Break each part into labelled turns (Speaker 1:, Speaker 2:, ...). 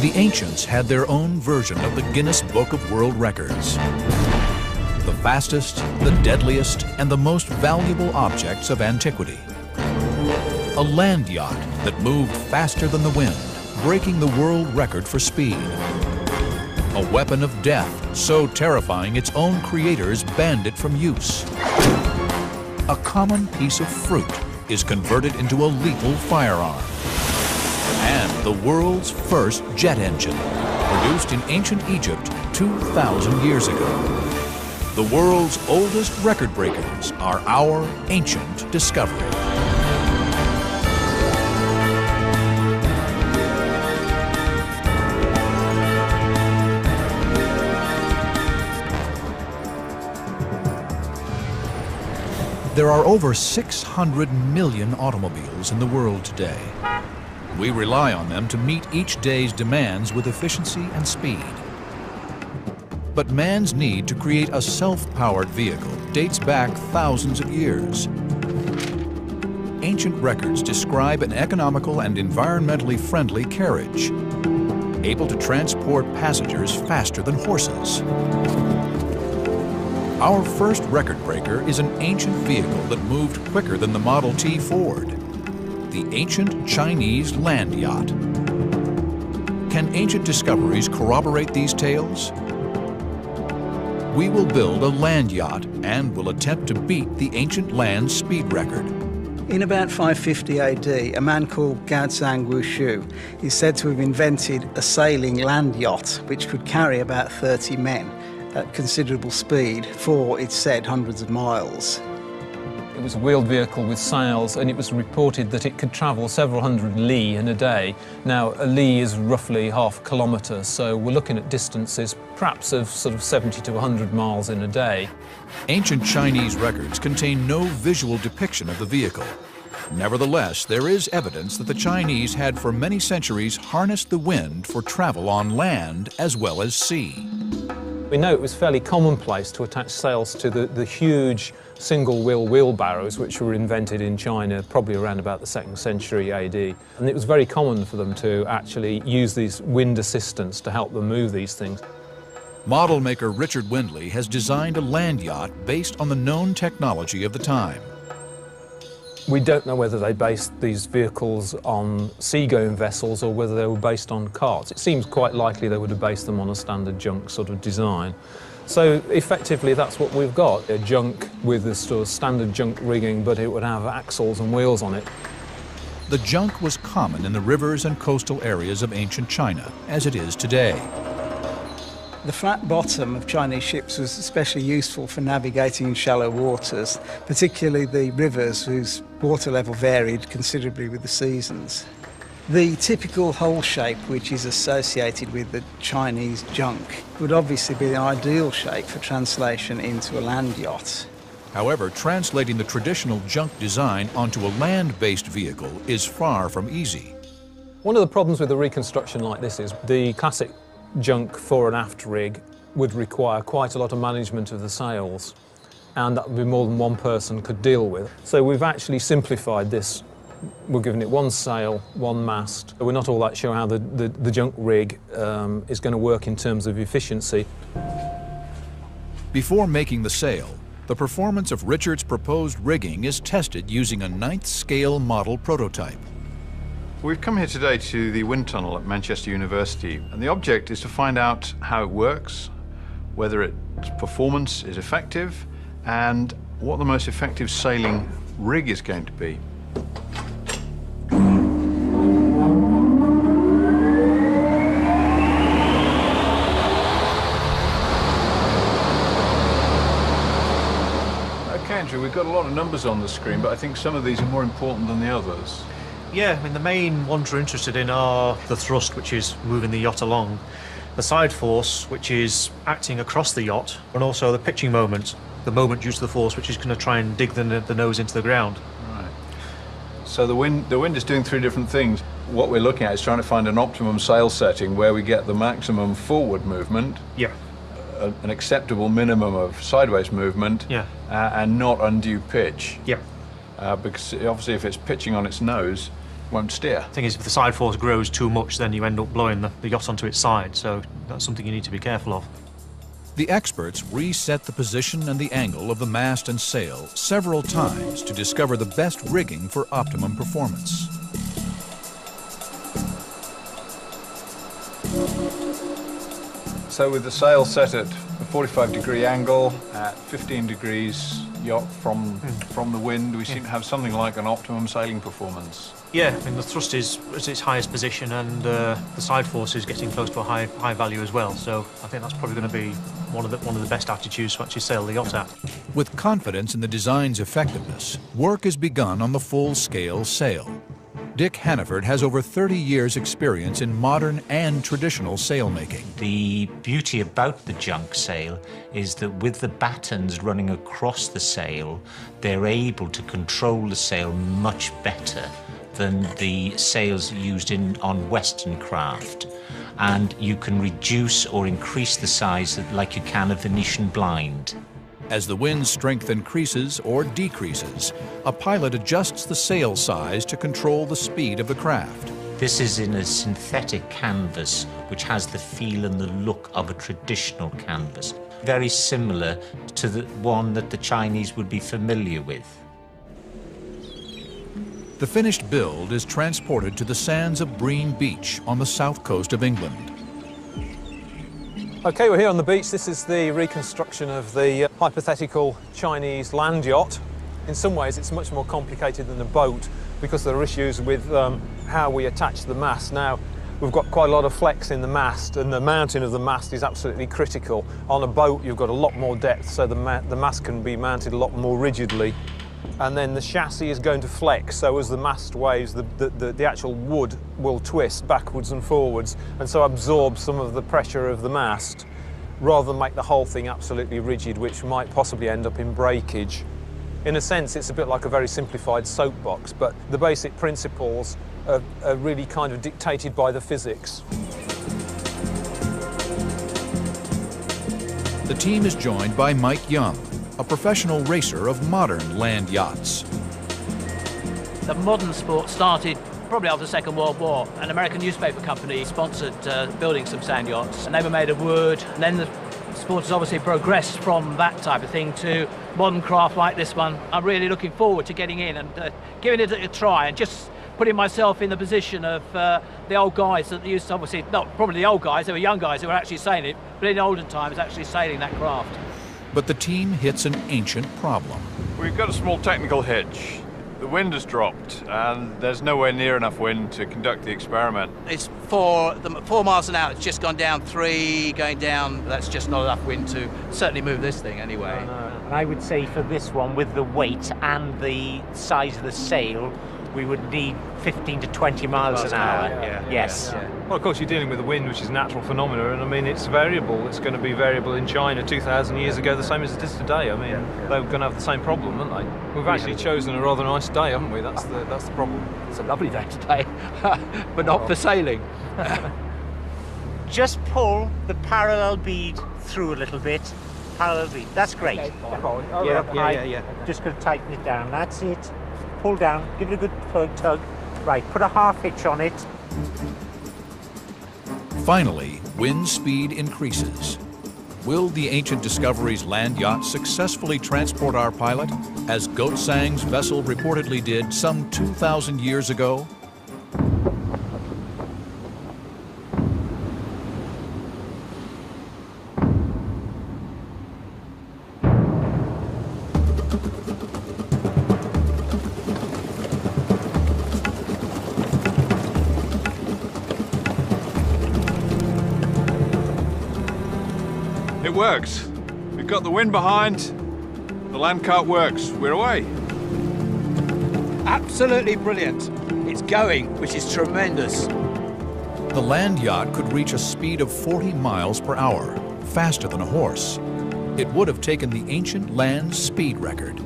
Speaker 1: The ancients had their own version of the Guinness Book of World Records. The fastest, the deadliest, and the most valuable objects of antiquity. A land yacht that moved faster than the wind, breaking the world record for speed. A weapon of death, so terrifying its own creators banned it from use. A common piece of fruit is converted into a lethal firearm. And the world's first jet engine, produced in ancient Egypt 2,000 years ago. The world's oldest record breakers are our ancient discovery. There are over 600 million automobiles in the world today. We rely on them to meet each day's demands with efficiency and speed. But man's need to create a self-powered vehicle dates back thousands of years. Ancient records describe an economical and environmentally friendly carriage, able to transport passengers faster than horses. Our first record breaker is an ancient vehicle that moved quicker than the Model T Ford, the ancient Chinese land yacht. Can ancient discoveries corroborate these tales? We will build a land yacht and will attempt to beat the ancient land speed record.
Speaker 2: In about 550 AD, a man called Gaozang Wushu is said to have invented a sailing land yacht which could carry about 30 men at considerable speed for, it's said, hundreds of miles.
Speaker 3: It was a wheeled vehicle with sails, and it was reported that it could travel several hundred li in a day. Now, a li is roughly half a kilometre, so we're looking at distances perhaps of sort of 70 to 100 miles in a day.
Speaker 1: Ancient Chinese records contain no visual depiction of the vehicle. Nevertheless, there is evidence that the Chinese had for many centuries harnessed the wind for travel on land as well as sea.
Speaker 3: We know it was fairly commonplace to attach sails to the huge single-wheel wheelbarrows which were invented in China probably around about the 2nd century AD. And it was very common for them to actually use these wind assistants to help them move these things.
Speaker 1: Model maker Richard Windley has designed a land yacht based on the known technology of the time.
Speaker 3: We don't know whether they based these vehicles on seagoing vessels or whether they were based on carts. It seems quite likely they would have based them on a standard junk sort of design. So effectively that's what we've got, a junk with a sort of standard junk rigging, but it would have axles and wheels on it.
Speaker 1: The junk was common in the rivers and coastal areas of ancient China, as it is today.
Speaker 2: The flat bottom of Chinese ships was especially useful for navigating in shallow waters, particularly the rivers whose water level varied considerably with the seasons. The typical hull shape which is associated with the Chinese junk would obviously be the ideal shape for translation into a land yacht.
Speaker 1: However, translating the traditional junk design onto a land-based vehicle is far from easy.
Speaker 3: One of the problems with a reconstruction like this is the classic junk fore and aft rig would require quite a lot of management of the sails, and that would be more than one person could deal with. So we've actually simplified this. We're giving it one sail, one mast. We're not all that sure how the junk rig is going to work in terms of efficiency.
Speaker 1: Before making the sail, the performance of Richard's proposed rigging is tested using a 9th scale model prototype.
Speaker 4: We've come here today to the wind tunnel at Manchester University, and the object is to find out how it works, whether its performance is effective, and what the most effective sailing rig is going to be. Okay, Andrew, we've got a lot of numbers on the screen, but I think some of these are more important than the others.
Speaker 5: Yeah, I mean, the main ones we're interested in are the thrust, which is moving the yacht along, the side force, which is acting across the yacht, and also the pitching moment, the moment due to the force, which is going to try and dig the nose into the ground.
Speaker 4: Right. So the wind is doing 3 different things. What we're looking at is trying to find an optimum sail setting where we get the maximum forward movement,
Speaker 5: Yeah.
Speaker 4: an acceptable minimum of sideways movement,
Speaker 5: Yeah.
Speaker 4: And not undue pitch.
Speaker 5: Yeah.
Speaker 4: Because obviously if it's pitching on its nose, won't steer.
Speaker 5: The thing is, if the side force grows too much, then you end up blowing the yacht onto its side, so that's something you need to be careful of.
Speaker 1: The experts reset the position and the angle of the mast and sail several times to discover the best rigging for optimum performance.
Speaker 4: So with the sail set at a 45-degree angle, at 15 degrees yacht from the wind, we seem to have something like an optimum sailing performance.
Speaker 5: Yeah, I mean, the thrust is at its highest position, and the side force is getting close to a high value as well. So I think that's probably going to be one of the best attitudes to actually sail the yacht at.
Speaker 1: With confidence in the design's effectiveness, work is begun on the full-scale sail. Dick Hannaford has over 30 years' experience in modern and traditional sailmaking.
Speaker 6: The beauty about the junk sail is that with the battens running across the sail, they're able to control the sail much better than the sails used on Western craft. And you can reduce or increase the size like you can a Venetian blind.
Speaker 1: As the wind's strength increases or decreases, a pilot adjusts the sail size to control the speed of the craft.
Speaker 6: This is in a synthetic canvas, which has the feel and the look of a traditional canvas. Very similar to the one that the Chinese would be familiar with.
Speaker 1: The finished build is transported to the sands of Brean Beach on the south coast of England.
Speaker 3: Okay, we're here on the beach. This is the reconstruction of the hypothetical Chinese land yacht. In some ways, it's much more complicated than a boat because there are issues with how we attach the mast. Now, we've got quite a lot of flex in the mast, and the mounting of the mast is absolutely critical. On a boat, you've got a lot more depth, so the mast can be mounted a lot more rigidly. And then the chassis is going to flex, so as the mast waves, the actual wood will twist backwards and forwards, and so absorb some of the pressure of the mast, rather than make the whole thing absolutely rigid, which might possibly end up in breakage. In a sense, it's a bit like a very simplified soapbox, but the basic principles are really kind of dictated by the physics.
Speaker 1: The team is joined by Mike Young, a professional racer of modern land yachts.
Speaker 7: The modern sport started probably after the Second World War. An American newspaper company sponsored building some sand yachts, and they were made of wood. And then the sport has obviously progressed from that type of thing to modern craft like this one. I'm really looking forward to getting in and giving it a try and just putting myself in the position of the old guys that used to, obviously, not probably the old guys, they were young guys who were actually sailing it, but in olden times actually sailing that craft.
Speaker 1: But the team hits an ancient problem.
Speaker 4: We've got a small technical hitch. The wind has dropped, and there's nowhere near enough wind to conduct the experiment.
Speaker 7: It's 4 miles an hour. It's just gone down 3, going down. That's just not enough wind to certainly move this thing anyway.
Speaker 6: And I would say for this one, with the weight and the size of the sail, we would need 15 to 20 miles an hour. Yes.
Speaker 3: Yeah. Well, of course, you're dealing with the wind, which is a natural phenomenon, and I mean, it's variable. It's going to be variable in China 2,000 years ago, the same as it is today. I mean, they're going to have the same problem, aren't they? We've actually chosen a rather nice day, haven't we? That's the problem.
Speaker 7: It's a lovely day today, but not for sailing.
Speaker 6: Just pull the parallel bead through a little bit. Parallel bead. That's great.
Speaker 7: Okay. Yeah.
Speaker 6: Just going to tighten it down. That's it. Pull down. Give it a good tug. Right. Put a half hitch on it.
Speaker 1: Finally, wind speed increases. Will the ancient discovery's land yacht successfully transport our pilot, as Goatsang's vessel reportedly did some 2,000 years ago?
Speaker 4: It works. We've got the wind behind. The land cart works. We're away.
Speaker 7: Absolutely brilliant. It's going, which is tremendous.
Speaker 1: The land yacht could reach a speed of 40 miles per hour, faster than a horse. It would have taken the ancient land speed record.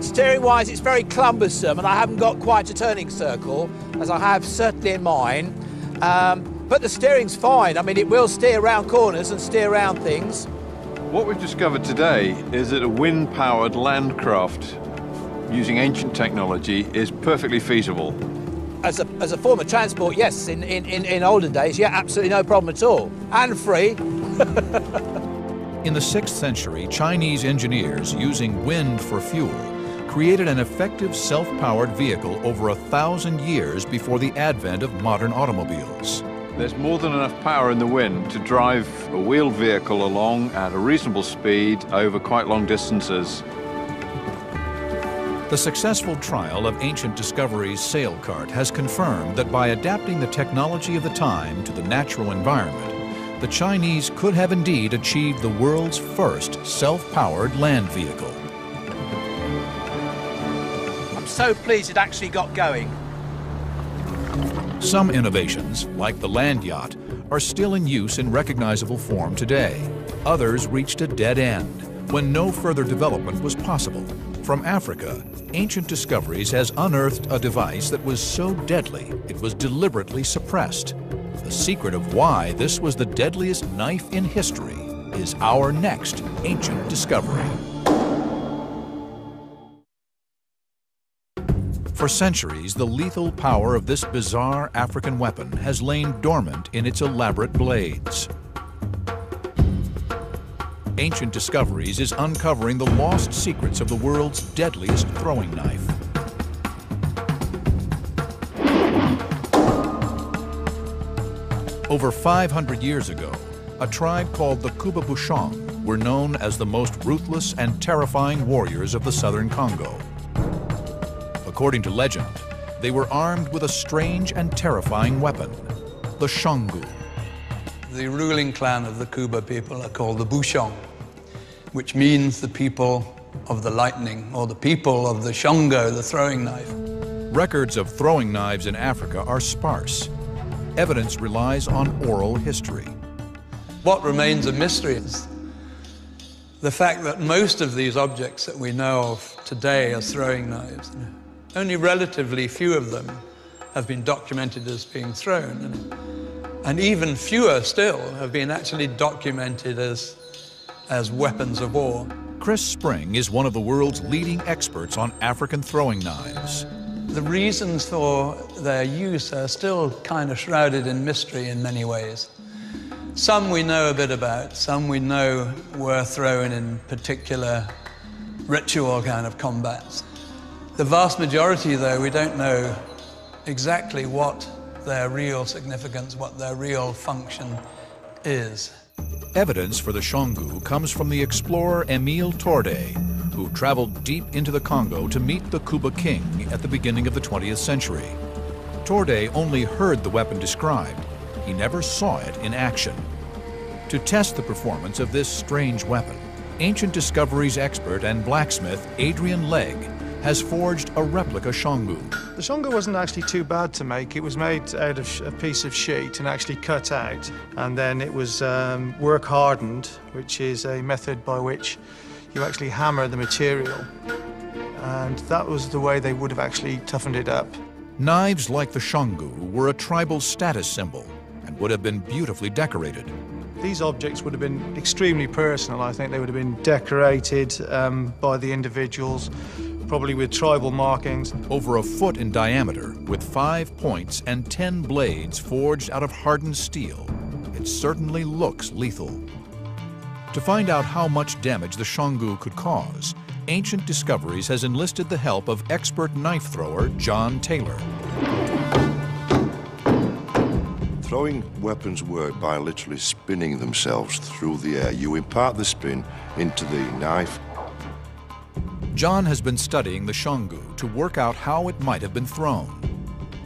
Speaker 7: Steering-wise, it's very cumbersome, and I haven't got quite a turning circle, as I have certainly in mine. But the steering's fine. I mean, it will steer around corners and steer around things.
Speaker 4: What we've discovered today is that a wind-powered land craft using ancient technology is perfectly feasible.
Speaker 8: As a form of transport, yes, in olden days, yeah, absolutely no problem at all. And free.
Speaker 1: In the 6th century, Chinese engineers, using wind for fuel, created an effective self-powered vehicle over 1,000 years before the advent of modern automobiles.
Speaker 4: There's more than enough power in the wind to drive a wheeled vehicle along at a reasonable speed over quite long distances.
Speaker 1: The successful trial of Ancient Discovery's sail cart has confirmed that by adapting the technology of the time to the natural environment, the Chinese could have indeed achieved the world's first self-powered land vehicle.
Speaker 8: I'm so pleased it actually got going.
Speaker 1: Some innovations, like the land yacht, are still in use in recognizable form today. Others reached a dead end when no further development was possible. From Africa, Ancient Discoveries has unearthed a device that was so deadly it was deliberately suppressed. The secret of why this was the deadliest knife in history is our next Ancient Discovery. For centuries, the lethal power of this bizarre African weapon has lain dormant in its elaborate blades. Ancient Discoveries is uncovering the lost secrets of the world's deadliest throwing knife. Over 500 years ago, a tribe called the Kuba Bushong were known as the most ruthless and terrifying warriors of the southern Congo. According to legend, they were armed with a strange and terrifying weapon, the shongu.
Speaker 9: The ruling clan of the Kuba people are called the Bushong, which means the people of the lightning, or the people of the shongo, the throwing knife.
Speaker 1: Records of throwing knives in Africa are sparse. Evidence relies on oral history.
Speaker 9: What remains a mystery is the fact that most of these objects that we know of today as throwing knives, only relatively few of them have been documented as being thrown. And even fewer still have been actually documented as weapons of war.
Speaker 1: Chris Spring is one of the world's leading experts on African throwing knives.
Speaker 9: The reasons for their use are still kind of shrouded in mystery in many ways. Some we know a bit about, some we know were thrown in particular ritual kind of combats. The vast majority, though, we don't know exactly what their real significance, what their real function is.
Speaker 1: Evidence for the shongu comes from the explorer Emile Tordé, who traveled deep into the Congo to meet the Kuba king at the beginning of the 20th century. Tordé only heard the weapon described. He never saw it in action. To test the performance of this strange weapon, Ancient Discoveries expert and blacksmith Adrian Legg has forged a replica shongu.
Speaker 10: The shongu wasn't actually too bad to make. It was made out of a piece of sheet and actually cut out, and then it was work hardened, which is a method by which you actually hammer the material, and that was the way they would have actually toughened it up.
Speaker 1: Knives like the shongu were a tribal status symbol and would have been beautifully decorated.
Speaker 10: These objects would have been extremely personal. I think they would have been decorated by the individuals, probably with tribal markings.
Speaker 1: Over a foot in diameter, with 5 points and 10 blades forged out of hardened steel, it certainly looks lethal. To find out how much damage the shongu could cause, Ancient Discoveries has enlisted the help of expert knife thrower John Taylor.
Speaker 11: Throwing weapons work by literally spinning themselves through the air. You impart the spin into the knife.
Speaker 1: John has been studying the shongu to work out how it might have been thrown.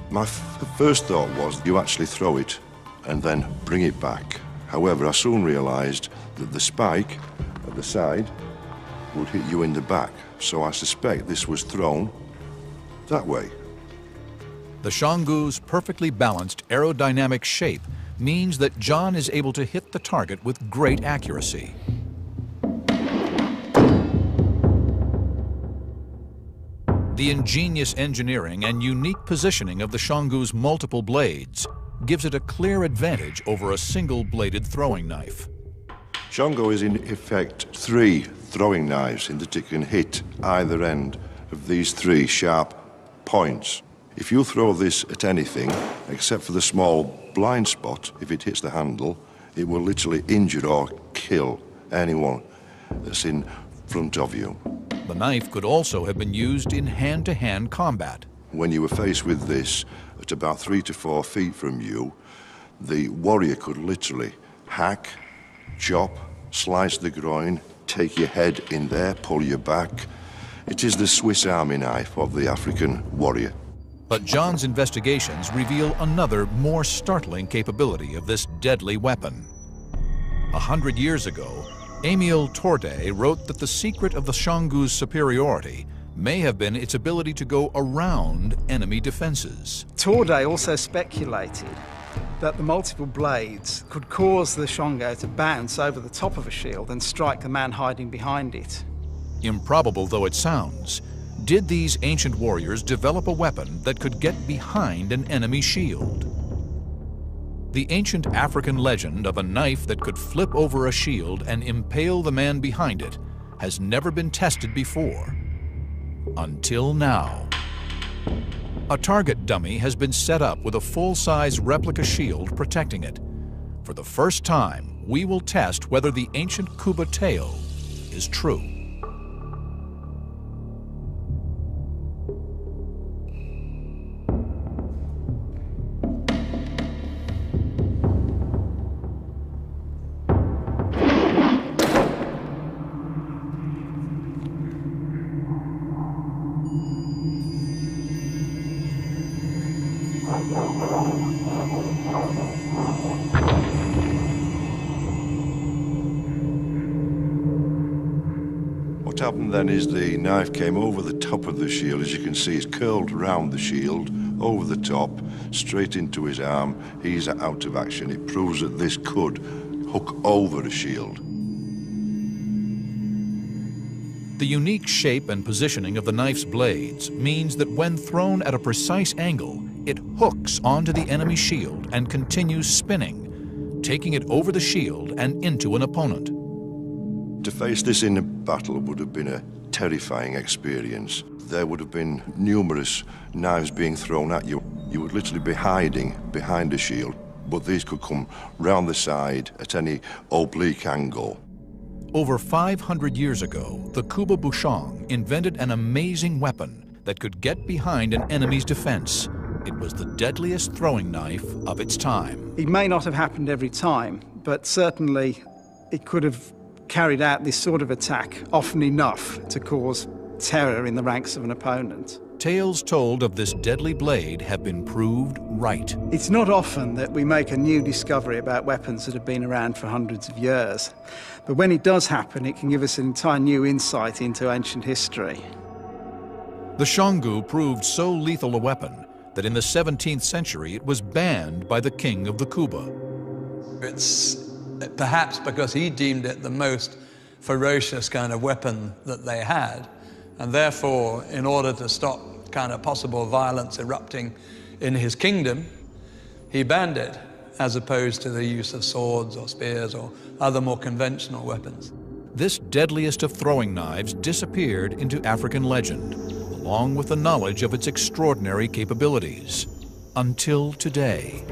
Speaker 11: My first thought was you actually throw it and then bring it back. However, I soon realized that the spike at the side would hit you in the back. So I suspect this was thrown that way.
Speaker 1: The shongu's perfectly balanced aerodynamic shape means that John is able to hit the target with great accuracy. The ingenious engineering and unique positioning of the shongu's multiple blades gives it a clear advantage over a single-bladed throwing knife.
Speaker 11: Shongu is in effect 3 throwing knives in that it can hit either end of these 3 sharp points. If you throw this at anything, except for the small blind spot, if it hits the handle, it will literally injure or kill anyone that's in front of you.
Speaker 1: The knife could also have been used in hand-to-hand combat.
Speaker 11: When you were faced with this at about 3 to 4 feet from you, the warrior could literally hack, chop, slice the groin, take your head in there, pull you back. It is the Swiss Army knife of the African warrior.
Speaker 1: But John's investigations reveal another, more startling capability of this deadly weapon. 100 years ago, Émile Tordet wrote that the secret of the Xionggu's superiority may have been its ability to go around enemy defenses.
Speaker 2: Tordet also speculated that the multiple blades could cause the Xionggu to bounce over the top of a shield and strike the man hiding behind it.
Speaker 1: Improbable though it sounds, did these ancient warriors develop a weapon that could get behind an enemy shield? The ancient African legend of a knife that could flip over a shield and impale the man behind it has never been tested before. Until now. A target dummy has been set up with a full-size replica shield protecting it. For the first time, we will test whether the ancient Kuba tale is true.
Speaker 11: What happened then is the knife came over the top of the shield. As you can see, it's curled around the shield, over the top, straight into his arm. He's out of action. It proves that this could hook over a shield.
Speaker 1: The unique shape and positioning of the knife's blades means that when thrown at a precise angle, it hooks onto the enemy shield and continues spinning, taking it over the shield and into an opponent.
Speaker 11: To face this in a battle would have been a terrifying experience. There would have been numerous knives being thrown at you. You would literally be hiding behind a shield, but these could come round the side at any oblique angle.
Speaker 1: Over 500 years ago, the Kuba Bushong invented an amazing weapon that could get behind an enemy's defense. It was the deadliest throwing knife of its time.
Speaker 2: It may not have happened every time, but certainly it could have carried out this sort of attack often enough to cause terror in the ranks of an opponent.
Speaker 1: Tales told of this deadly blade have been proved right.
Speaker 2: It's not often that we make a new discovery about weapons that have been around for hundreds of years. But when it does happen, it can give us an entire new insight into ancient history.
Speaker 1: The Xionggu proved so lethal a weapon that in the 17th century it was banned by the king of the Kuba.
Speaker 9: It's perhaps because he deemed it the most ferocious kind of weapon that they had, and therefore, in order to stop kind of possible violence erupting in his kingdom, he banned it, as opposed to the use of swords or spears or other more conventional weapons.
Speaker 1: This deadliest of throwing knives disappeared into African legend, along with the knowledge of its extraordinary capabilities, until today.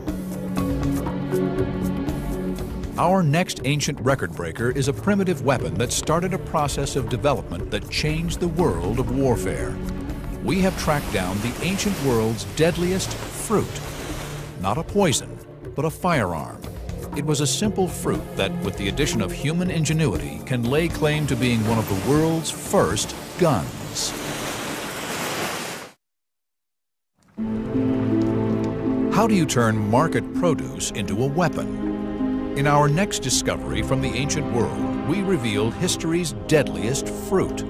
Speaker 1: Our next ancient record breaker is a primitive weapon that started a process of development that changed the world of warfare. We have tracked down the ancient world's deadliest fruit. Not a poison, but a firearm. It was a simple fruit that, with the addition of human ingenuity, can lay claim to being one of the world's first guns. How do you turn market produce into a weapon? In our next discovery from the ancient world, we reveal history's deadliest fruit.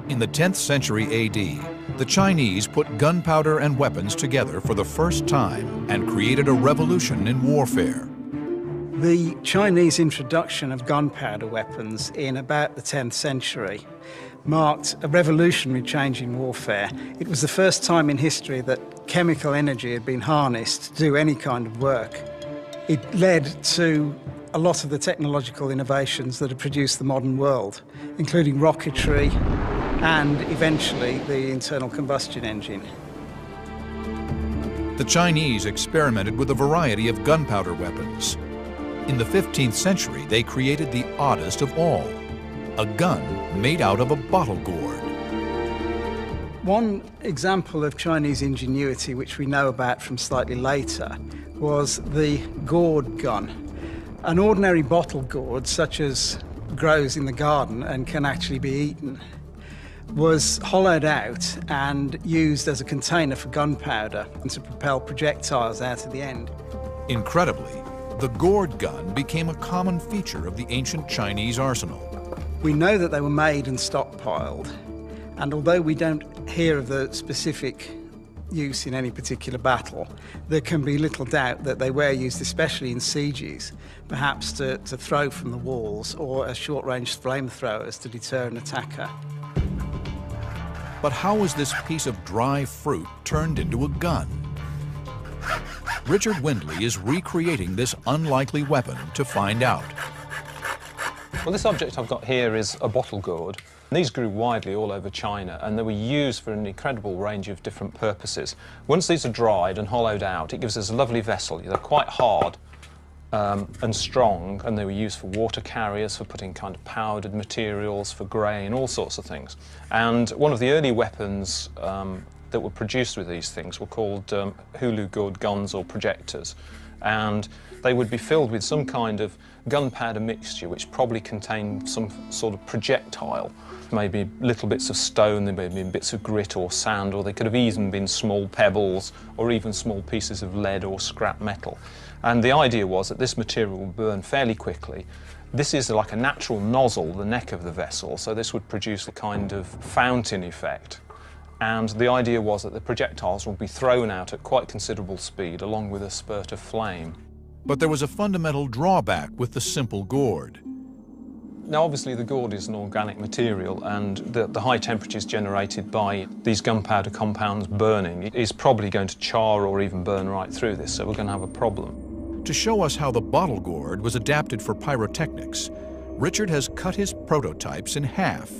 Speaker 1: In the 10th century AD, the Chinese put gunpowder and weapons together for the first time and created a revolution in warfare.
Speaker 2: The Chinese introduction of gunpowder weapons in about the 10th century marked a revolutionary change in warfare. It was the first time in history that chemical energy had been harnessed to do any kind of work. It led to a lot of the technological innovations that have produced the modern world, including rocketry and eventually the internal combustion engine.
Speaker 1: The Chinese experimented with a variety of gunpowder weapons. In the 15th century, they created the oddest of all, a gun made out of a bottle gourd.
Speaker 2: One example of Chinese ingenuity which we know about from slightly later was the gourd gun. An ordinary bottle gourd, such as grows in the garden and can actually be eaten, was hollowed out and used as a container for gunpowder and to propel projectiles out of the end.
Speaker 1: Incredibly, the gourd gun became a common feature of the ancient Chinese arsenal.
Speaker 2: We know that they were made and stockpiled, and although we don't hear of the specific use in any particular battle, there can be little doubt that they were used especially in sieges, perhaps to throw from the walls or as short-range flamethrowers to deter an attacker.
Speaker 1: But how was this piece of dry fruit turned into a gun? Richard Windley is recreating this unlikely weapon to find out.
Speaker 3: Well, this object I've got here is a bottle gourd. These grew widely all over China, and they were used for an incredible range of different purposes. Once these are dried and hollowed out, it gives us a lovely vessel. They're quite hard and strong, and they were used for water carriers, for putting kind of powdered materials, for grain, all sorts of things. And one of the early weapons that were produced with these things were called hulu gourd guns or projectors. And they would be filled with some kind of gunpowder mixture which probably contained some sort of projectile. Maybe little bits of stone, there may have been bits of grit or sand, or they could have even been small pebbles or even small pieces of lead or scrap metal. And the idea was that this material would burn fairly quickly. This is like a natural nozzle, the neck of the vessel, so this would produce a kind of fountain effect. And the idea was that the projectiles would be thrown out at quite considerable speed along with a spurt of flame.
Speaker 1: But there was a fundamental drawback with the simple gourd.
Speaker 3: Now, obviously, the gourd is an organic material, and the high temperatures generated by these gunpowder compounds burning is probably going to char or even burn right through this, so we're going to have a problem.
Speaker 1: To show us how the bottle gourd was adapted for pyrotechnics, Richard has cut his prototypes in half.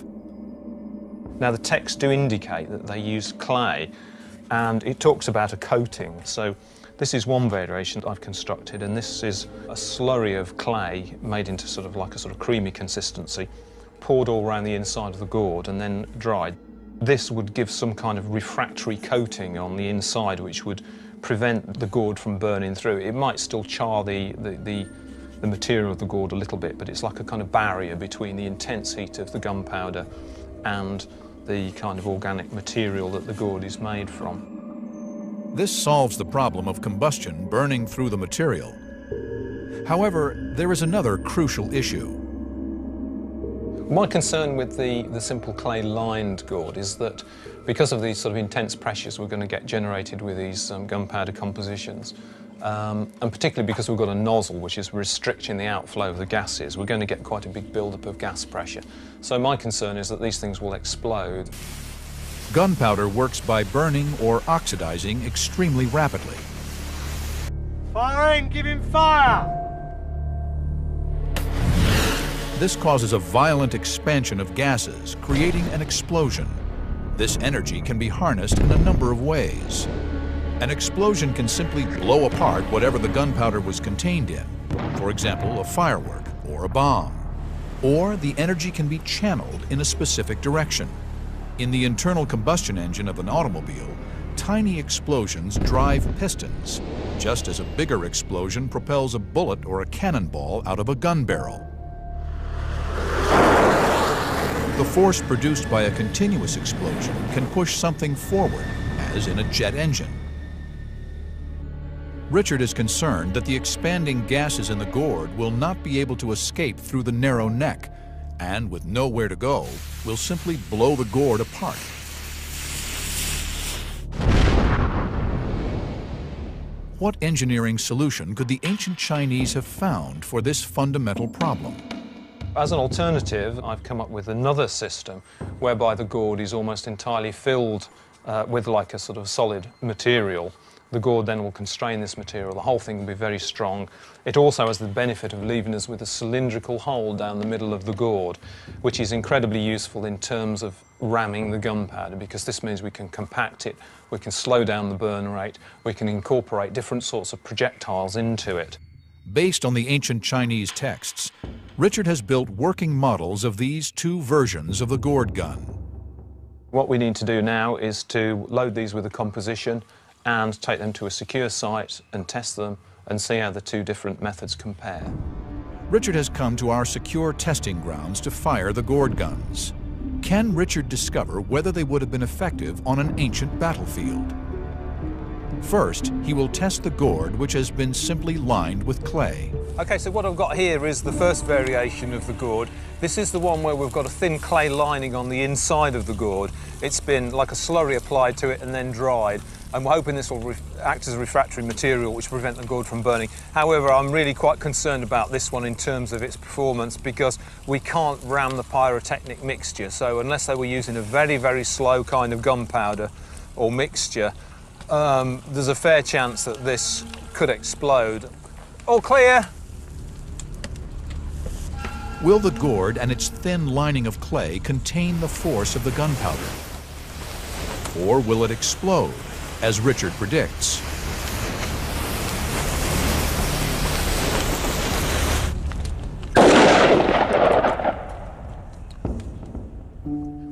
Speaker 3: Now, the texts do indicate that they use clay, and it talks about a coating. So this is one variation I've constructed, and this is a slurry of clay made into sort of like a sort of creamy consistency, poured all around the inside of the gourd and then dried. This would give some kind of refractory coating on the inside which would prevent the gourd from burning through. It might still char the material of the gourd a little bit, but it's like a kind of barrier between the intense heat of the gunpowder and the kind of organic material that the gourd is made from.
Speaker 1: This solves the problem of combustion burning through the material. However, there is another crucial issue.
Speaker 3: My concern with the simple clay-lined gourd is that because of these sort of intense pressures we're going to get generated with these gunpowder compositions, and particularly because we've got a nozzle which is restricting the outflow of the gases, we're going to get quite a big build-up of gas pressure. So my concern is that these things will explode.
Speaker 1: Gunpowder works by burning or oxidizing extremely rapidly.
Speaker 12: Firing, give him fire!
Speaker 1: This causes a violent expansion of gases, creating an explosion. This energy can be harnessed in a number of ways. An explosion can simply blow apart whatever the gunpowder was contained in, for example, a firework or a bomb. Or the energy can be channeled in a specific direction. In the internal combustion engine of an automobile, tiny explosions drive pistons, just as a bigger explosion propels a bullet or a cannonball out of a gun barrel. The force produced by a continuous explosion can push something forward, as in a jet engine. Richard is concerned that the expanding gases in the gourd will not be able to escape through the narrow neck, and with nowhere to go, will simply blow the gourd apart. What engineering solution could the ancient Chinese have found for this fundamental problem?
Speaker 3: As an alternative, I've come up with another system whereby the gourd is almost entirely filled with like a sort of solid material The gourd then will constrain this material. The whole thing will be very strong. It also has the benefit of leaving us with a cylindrical hole down the middle of the gourd, which is incredibly useful in terms of ramming the gunpowder, because this means we can compact it, we can slow down the burn rate, we can incorporate different sorts of projectiles into it.
Speaker 1: Based on the ancient Chinese texts, Richard has built working models of these two versions of the gourd gun.
Speaker 3: What we need to do now is to load these with a composition and take them to a secure site and test them and see how the two different methods compare.
Speaker 1: Richard has come to our secure testing grounds to fire the gourd guns. Can Richard discover whether they would have been effective on an ancient battlefield? First, he will test the gourd, which has been simply lined with clay.
Speaker 3: Okay, so what I've got here is the first variation of the gourd. This is the one where we've got a thin clay lining on the inside of the gourd. It's been like a slurry applied to it and then dried. And we're hoping this will act as a refractory material which will prevent the gourd from burning. However, I'm really quite concerned about this one in terms of its performance, because we can't ram the pyrotechnic mixture. So unless they were using a very, very slow kind of gunpowder or mixture, there's a fair chance that this could explode. All clear?
Speaker 1: Will the gourd and its thin lining of clay contain the force of the gunpowder? Or will it explode, as Richard predicts?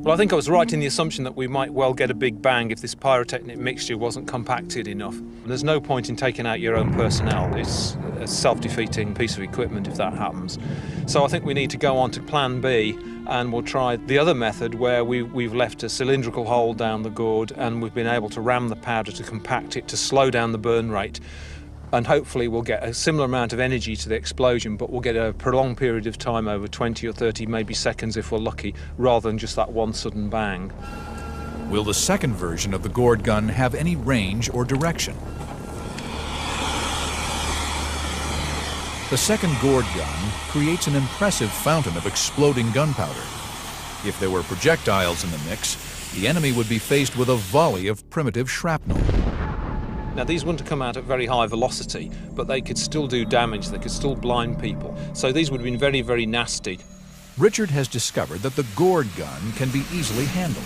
Speaker 3: Well, I think I was right in the assumption that we might well get a big bang if this pyrotechnic mixture wasn't compacted enough. There's no point in taking out your own personnel. It's a self-defeating piece of equipment if that happens. So I think we need to go on to plan B, and we'll try the other method where we've left a cylindrical hole down the gourd and we've been able to ram the powder to compact it to slow down the burn rate. And hopefully we'll get a similar amount of energy to the explosion, but we'll get a prolonged period of time over 20 or 30, maybe seconds if we're lucky, rather than just that one sudden bang.
Speaker 1: Will the second version of the gourd gun have any range or direction? The second gourd gun creates an impressive fountain of exploding gunpowder. If there were projectiles in the mix, the enemy would be faced with a volley of primitive shrapnel.
Speaker 3: Now, these wouldn't come out at very high velocity, but they could still do damage, they could still blind people. So these would have been very, very nasty.
Speaker 1: Richard has discovered that the gourd gun can be easily handled.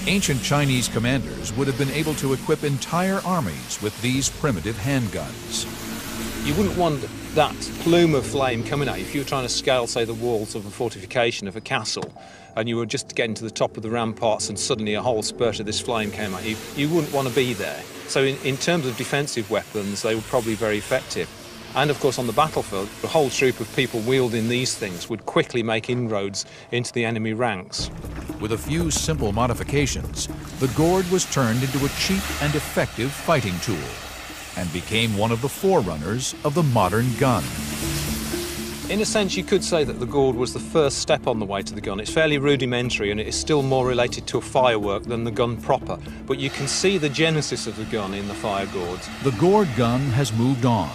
Speaker 1: Ancient Chinese commanders would have been able to equip entire armies with these primitive handguns.
Speaker 3: You wouldn't want that plume of flame coming at you if you were trying to scale, say, the walls of a fortification of a castle, and you were just getting to the top of the ramparts and suddenly a whole spurt of this flame came at you. You wouldn't want to be there. So in terms of defensive weapons, they were probably very effective. And of course on the battlefield, a whole troop of people wielding these things would quickly make inroads into the enemy ranks.
Speaker 1: With a few simple modifications, the gourd was turned into a cheap and effective fighting tool and became one of the forerunners of the modern gun.
Speaker 3: In a sense, you could say that the gourd was the first step on the way to the gun. It's fairly rudimentary and it is still more related to a firework than the gun proper, but you can see the genesis of the gun in the fire gourds.
Speaker 1: The gourd gun has moved on,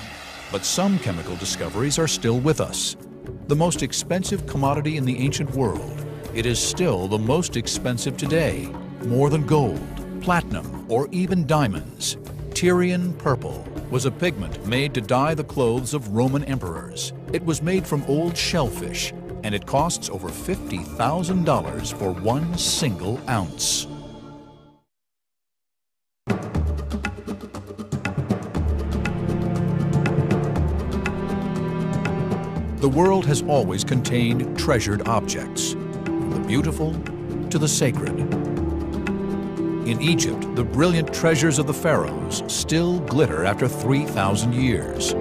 Speaker 1: but some chemical discoveries are still with us. The most expensive commodity in the ancient world, it is still the most expensive today, more than gold, platinum, or even diamonds. Tyrian purple was a pigment made to dye the clothes of Roman emperors. It was made from old shellfish, and it costs over $50,000 for 1 single ounce. The world has always contained treasured objects, from the beautiful to the sacred. In Egypt, the brilliant treasures of the pharaohs still glitter after 3,000 years.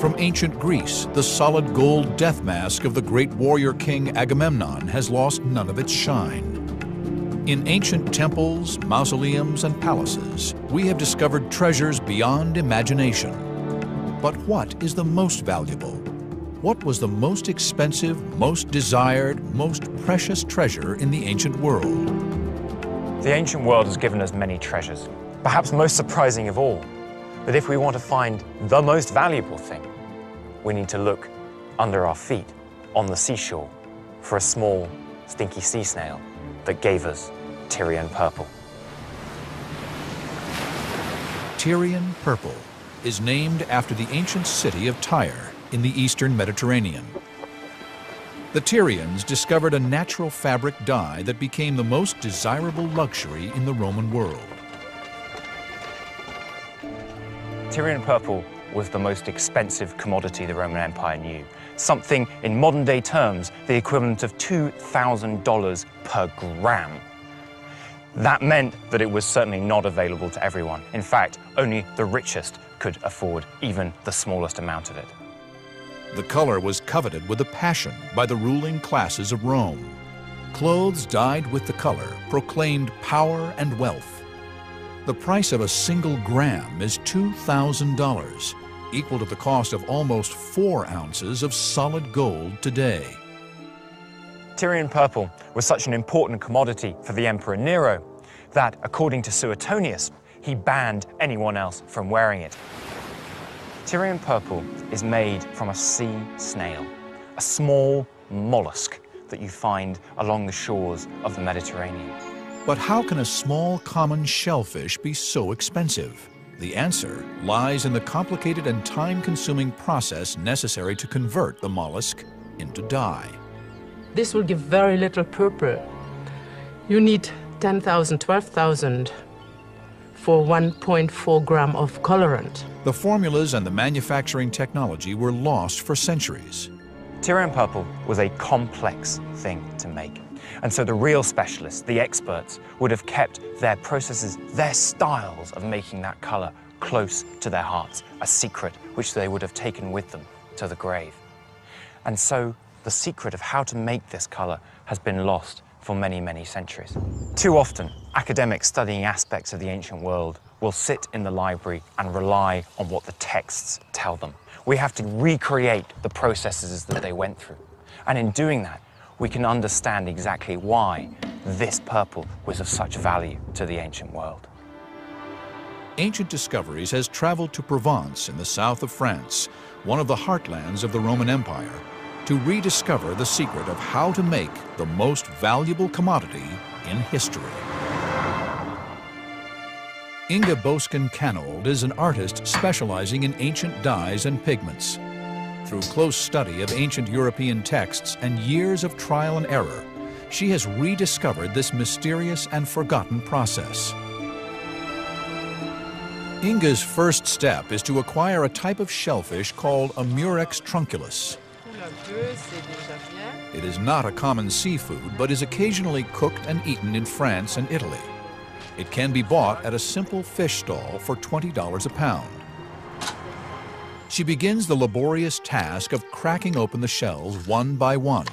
Speaker 1: From ancient Greece, the solid gold death mask of the great warrior king Agamemnon has lost none of its shine. In ancient temples, mausoleums, and palaces, we have discovered treasures beyond imagination. But what is the most valuable? What was the most expensive, most desired, most precious treasure in the ancient world?
Speaker 12: The ancient world has given us many treasures, perhaps most surprising of all, that if we want to find the most valuable thing, we need to look under our feet on the seashore for a small, stinky sea snail that gave us Tyrian purple.
Speaker 1: Tyrian purple is named after the ancient city of Tyre in the eastern Mediterranean. The Tyrians discovered a natural fabric dye that became the most desirable luxury in the Roman world.
Speaker 12: Tyrian purple was the most expensive commodity the Roman Empire knew. Something, in modern-day terms, the equivalent of $2,000 per gram. That meant that it was certainly not available to everyone. In fact, only the richest could afford even the smallest amount of it.
Speaker 1: The color was coveted with a passion by the ruling classes of Rome. Clothes dyed with the color proclaimed power and wealth. The price of a single gram is $2,000, equal to the cost of almost 4 ounces of solid gold today.
Speaker 12: Tyrian purple was such an important commodity for the Emperor Nero that, according to Suetonius, he banned anyone else from wearing it. Tyrian purple is made from a sea snail, a small mollusk that you find along the shores of the Mediterranean.
Speaker 1: But how can a small common shellfish be so expensive? The answer lies in the complicated and time-consuming process necessary to convert the mollusk into dye.
Speaker 13: This will give very little purple. You need 10,000, 12,000 for 1.4 gram of colorant.
Speaker 1: The formulas and the manufacturing technology were lost for centuries.
Speaker 12: Tyrian purple was a complex thing to make. And so the real specialists, the experts, would have kept their processes, their styles of making that color close to their hearts, a secret which they would have taken with them to the grave. And so the secret of how to make this color has been lost for many, many centuries. Too often, academics studying aspects of the ancient world will sit in the library and rely on what the texts tell them. We have to recreate the processes that they went through. And in doing that, we can understand exactly why this purple was of such value to the ancient world.
Speaker 1: Ancient Discoveries has traveled to Provence in the south of France, one of the heartlands of the Roman Empire, to rediscover the secret of how to make the most valuable commodity in history. Inga Boscan-Canold is an artist specializing in ancient dyes and pigments. Through close study of ancient European texts and years of trial and error, she has rediscovered this mysterious and forgotten process. Inga's first step is to acquire a type of shellfish called a Murex trunculus. It is not a common seafood, but is occasionally cooked and eaten in France and Italy. It can be bought at a simple fish stall for $20 a pound. She begins the laborious task of cracking open the shells one by one.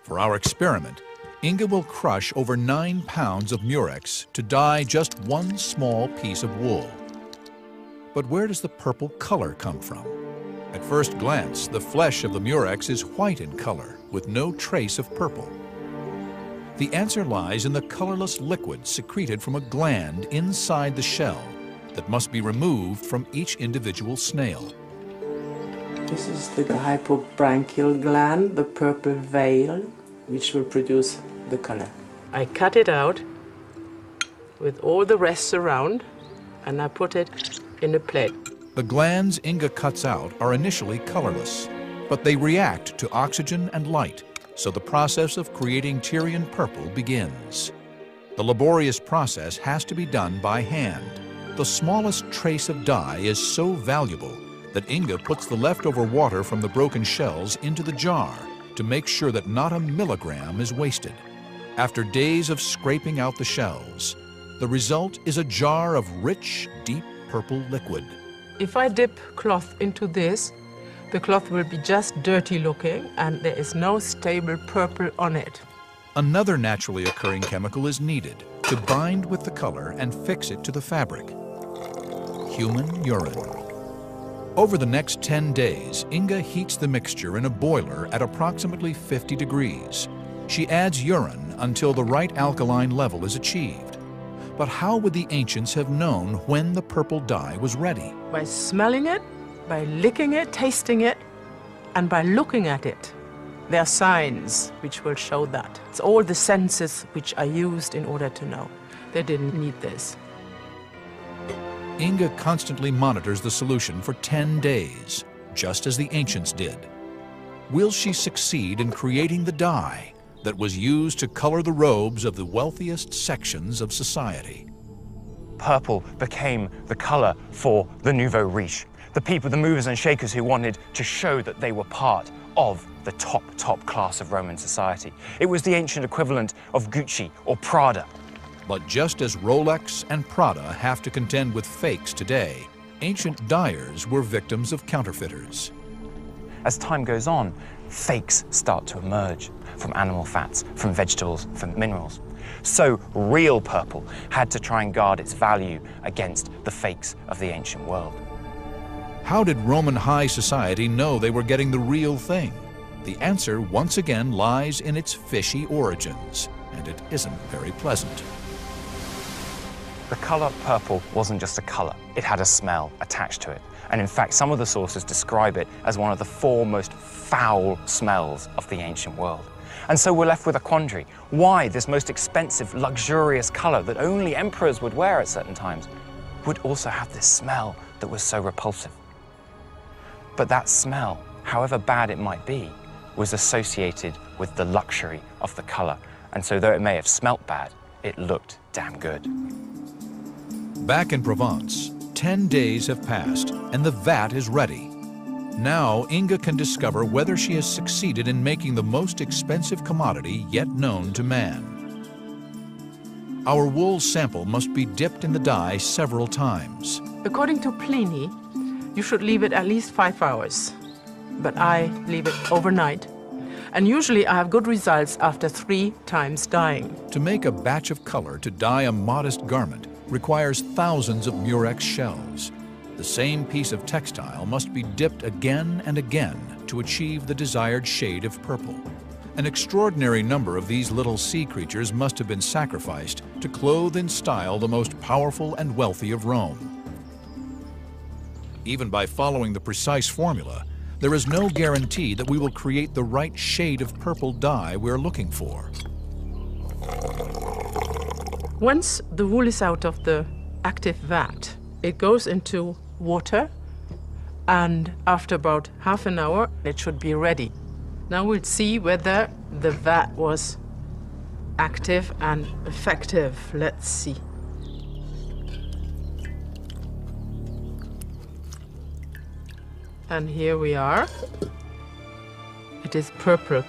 Speaker 1: For our experiment, Inga will crush over 9 pounds of Murex to dye just one small piece of wool. But where does the purple color come from? At first glance, the flesh of the Murex is white in color, with no trace of purple. The answer lies in the colorless liquid secreted from a gland inside the shell that must be removed from each individual snail.
Speaker 13: This is the hypobranchial gland, the purple veil, which will produce the color. I cut it out with all the rest around, and I put it in a plate.
Speaker 1: The glands Inga cuts out are initially colorless, but they react to oxygen and light, so the process of creating Tyrian purple begins. The laborious process has to be done by hand. The smallest trace of dye is so valuable that Inga puts the leftover water from the broken shells into the jar to make sure that not a milligram is wasted. After days of scraping out the shells, the result is a jar of rich, deep purple liquid.
Speaker 13: If I dip cloth into this, the cloth will be just dirty looking and there is no stable purple on it.
Speaker 1: Another naturally occurring chemical is needed to bind with the color and fix it to the fabric: human urine. Over the next 10 days, Inga heats the mixture in a boiler at approximately 50 degrees. She adds urine until the right alkaline level is achieved. But how would the ancients have known when the purple dye was ready?
Speaker 13: By smelling it, by licking it, tasting it, and by looking at it. There are signs which will show that. It's all the senses which are used in order to know. They didn't need this.
Speaker 1: Inga constantly monitors the solution for 10 days, just as the ancients did. Will she succeed in creating the dye that was used to color the robes of the wealthiest sections of society?
Speaker 12: Purple became the color for the nouveau riche, the people, the movers and shakers who wanted to show that they were part of the top class of Roman society. It was the ancient equivalent of Gucci or Prada.
Speaker 1: But just as Rolex and Prada have to contend with fakes today, ancient dyers were victims of counterfeiters.
Speaker 12: As time goes on, fakes start to emerge from animal fats, from vegetables, from minerals. So real purple had to try and guard its value against the fakes of the ancient world.
Speaker 1: How did Roman high society know they were getting the real thing? The answer once again lies in its fishy origins, and it isn't very pleasant.
Speaker 12: The color purple wasn't just a color, it had a smell attached to it. And in fact, some of the sources describe it as one of the 4 most foul smells of the ancient world. And so we're left with a quandary. Why this most expensive, luxurious color that only emperors would wear at certain times would also have this smell that was so repulsive? But that smell, however bad it might be, was associated with the luxury of the color. And so though it may have smelt bad, it looked damn good.
Speaker 1: Back in Provence, 10 days have passed and the vat is ready. Now Inga can discover whether she has succeeded in making the most expensive commodity yet known to man. Our wool sample must be dipped in the dye several times.
Speaker 13: According to Pliny, you should leave it at least 5 hours. But I leave it overnight. And usually I have good results after 3 times dyeing.
Speaker 1: To make a batch of color to dye a modest garment requires thousands of murex shells. The same piece of textile must be dipped again and again to achieve the desired shade of purple. An extraordinary number of these little sea creatures must have been sacrificed to clothe in style the most powerful and wealthy of Rome. Even by following the precise formula, there is no guarantee that we will create the right shade of purple dye we're looking for.
Speaker 13: Once the wool is out of the active vat, it goes into water, and after about half an hour, it should be ready. Now we'll see whether the vat was active and effective. Let's see. And here we are. It is purple.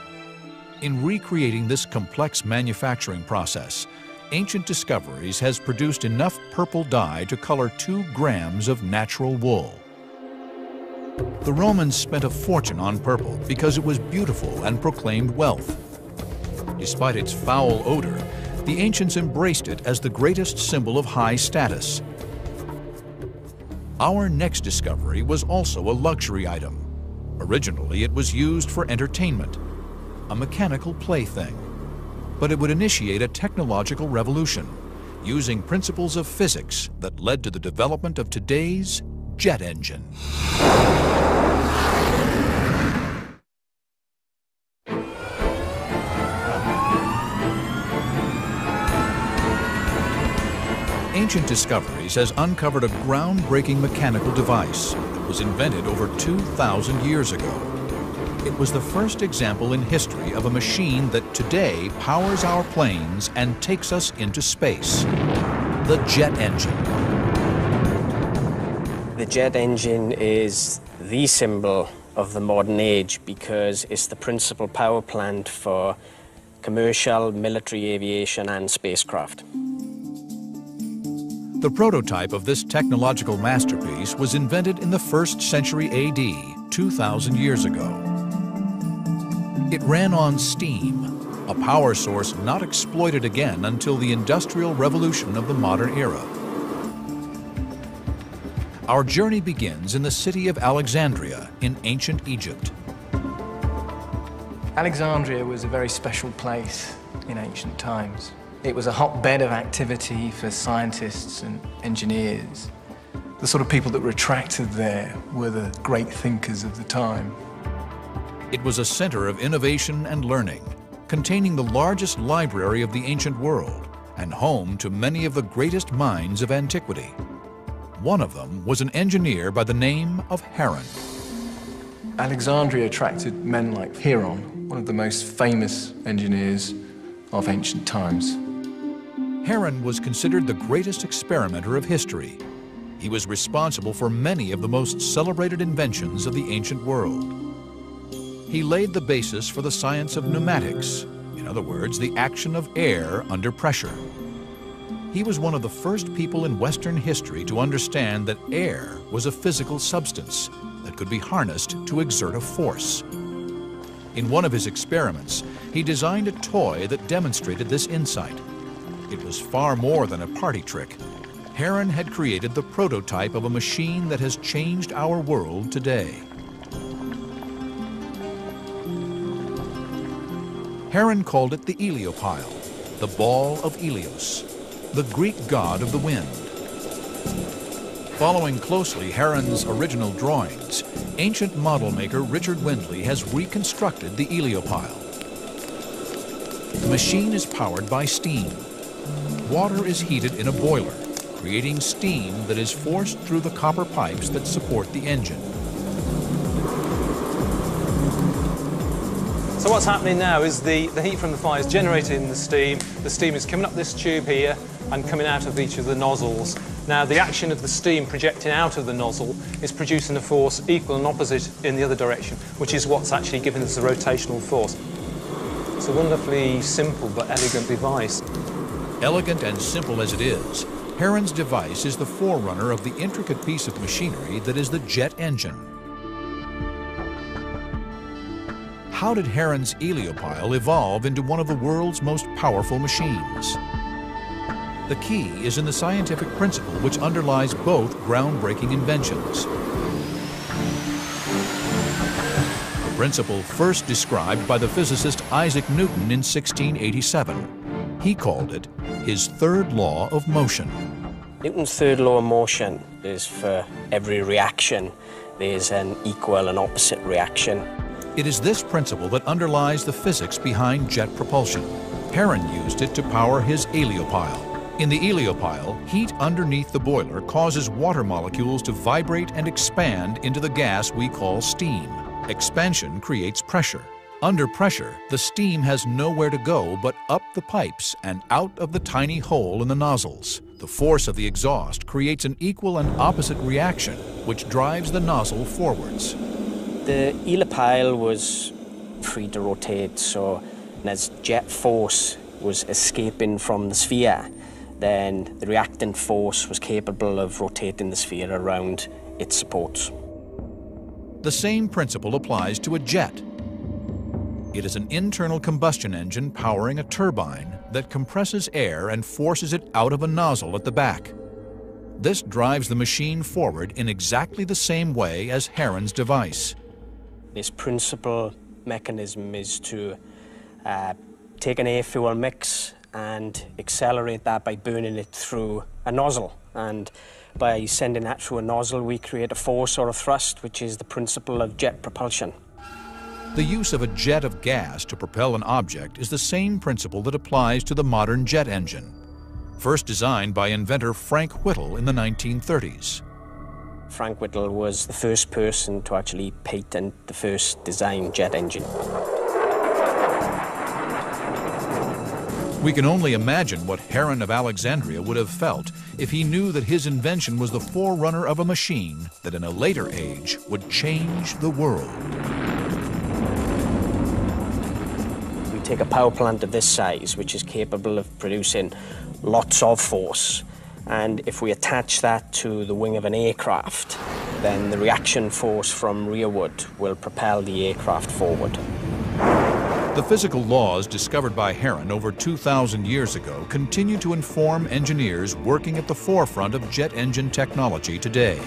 Speaker 1: In recreating this complex manufacturing process, Ancient Discoveries has produced enough purple dye to color 2 grams of natural wool. The Romans spent a fortune on purple because it was beautiful and proclaimed wealth. Despite its foul odor, the ancients embraced it as the greatest symbol of high status. Our next discovery was also a luxury item. Originally, it was used for entertainment, a mechanical plaything. But it would initiate a technological revolution, using principles of physics that led to the development of today's jet engine. Ancient Discoveries has uncovered a groundbreaking mechanical device that was invented over 2,000 years ago. It was the first example in history of a machine that today powers our planes and takes us into space, the jet engine.
Speaker 14: The jet engine is the symbol of the modern age because it's the principal power plant for commercial, military aviation and spacecraft.
Speaker 1: The prototype of this technological masterpiece was invented in the 1st century AD, 2,000 years ago. It ran on steam, a power source not exploited again until the Industrial Revolution of the modern era. Our journey begins in the city of Alexandria in ancient Egypt.
Speaker 15: Alexandria was a very special place in ancient times. It was a hotbed of activity for scientists and engineers. The sort of people that were attracted there were the great thinkers of the time.
Speaker 1: It was a center of innovation and learning, containing the largest library of the ancient world and home to many of the greatest minds of antiquity. One of them was an engineer by the name of Heron.
Speaker 15: Alexandria attracted men like Heron, one of the most famous engineers of ancient times.
Speaker 1: Heron was considered the greatest experimenter of history. He was responsible for many of the most celebrated inventions of the ancient world. He laid the basis for the science of pneumatics, in other words, the action of air under pressure. He was one of the first people in Western history to understand that air was a physical substance that could be harnessed to exert a force. In one of his experiments, he designed a toy that demonstrated this insight. It was far more than a party trick. Heron had created the prototype of a machine that has changed our world today. Heron called it the Heliopile, the ball of Helios, the Greek god of the wind. Following closely Heron's original drawings, ancient model maker Richard Windley has reconstructed the Heliopile. The machine is powered by steam. Water is heated in a boiler, creating steam that is forced through the copper pipes that support the engine.
Speaker 3: So what's happening now is the heat from the fire is generating the steam. The steam is coming up this tube here and coming out of each of the nozzles. Now the action of the steam projecting out of the nozzle is producing a force equal and opposite in the other direction, which is what's actually giving us the rotational force. It's a wonderfully simple but elegant device.
Speaker 1: Elegant and simple as it is, Heron's device is the forerunner of the intricate piece of machinery that is the jet engine. How did Heron's Heliopile evolve into one of the world's most powerful machines? The key is in the scientific principle which underlies both groundbreaking inventions. The principle first described by the physicist Isaac Newton in 1687. He called it his third law of motion.
Speaker 14: Newton's third law of motion is for every reaction, there's an equal and opposite reaction.
Speaker 1: It is this principle that underlies the physics behind jet propulsion. Heron used it to power his Heliopile. In the Heliopile, heat underneath the boiler causes water molecules to vibrate and expand into the gas we call steam. Expansion creates pressure. Under pressure, the steam has nowhere to go but up the pipes and out of the tiny hole in the nozzles. The force of the exhaust creates an equal and opposite reaction, which drives the nozzle forwards.
Speaker 14: The Heliopile was free to rotate, so as jet force was escaping from the sphere, then the reactant force was capable of rotating the sphere around its supports.
Speaker 1: The same principle applies to a jet. It is an internal combustion engine powering a turbine that compresses air and forces it out of a nozzle at the back. This drives the machine forward in exactly the same way as Heron's device.
Speaker 14: This principal mechanism is to take an air-fuel mix and accelerate that by burning it through a nozzle. And by sending that through a nozzle, we create a force or a thrust, which is the principle of jet propulsion.
Speaker 1: The use of a jet of gas to propel an object is the same principle that applies to the modern jet engine, first designed by inventor Frank Whittle in the 1930s.
Speaker 14: Frank Whittle was the first person to actually patent the first design jet engine.
Speaker 1: We can only imagine what Heron of Alexandria would have felt if he knew that his invention was the forerunner of a machine that in a later age would change the world.
Speaker 14: We take a power plant of this size, which is capable of producing lots of force, and if we attach that to the wing of an aircraft, then the reaction force from rearward will propel the aircraft forward.
Speaker 1: The physical laws discovered by Heron over 2,000 years ago continue to inform engineers working at the forefront of jet engine technology today.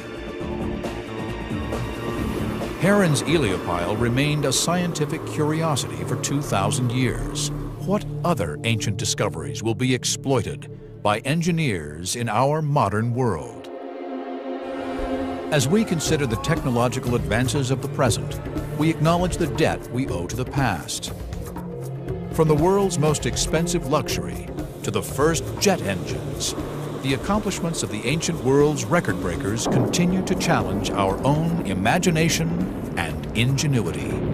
Speaker 1: Heron's Heliopile remained a scientific curiosity for 2,000 years. What other ancient discoveries will be exploited by engineers in our modern world? As we consider the technological advances of the present, we acknowledge the debt we owe to the past. From the world's most expensive luxury to the first jet engines, the accomplishments of the ancient world's record breakers continue to challenge our own imagination and ingenuity.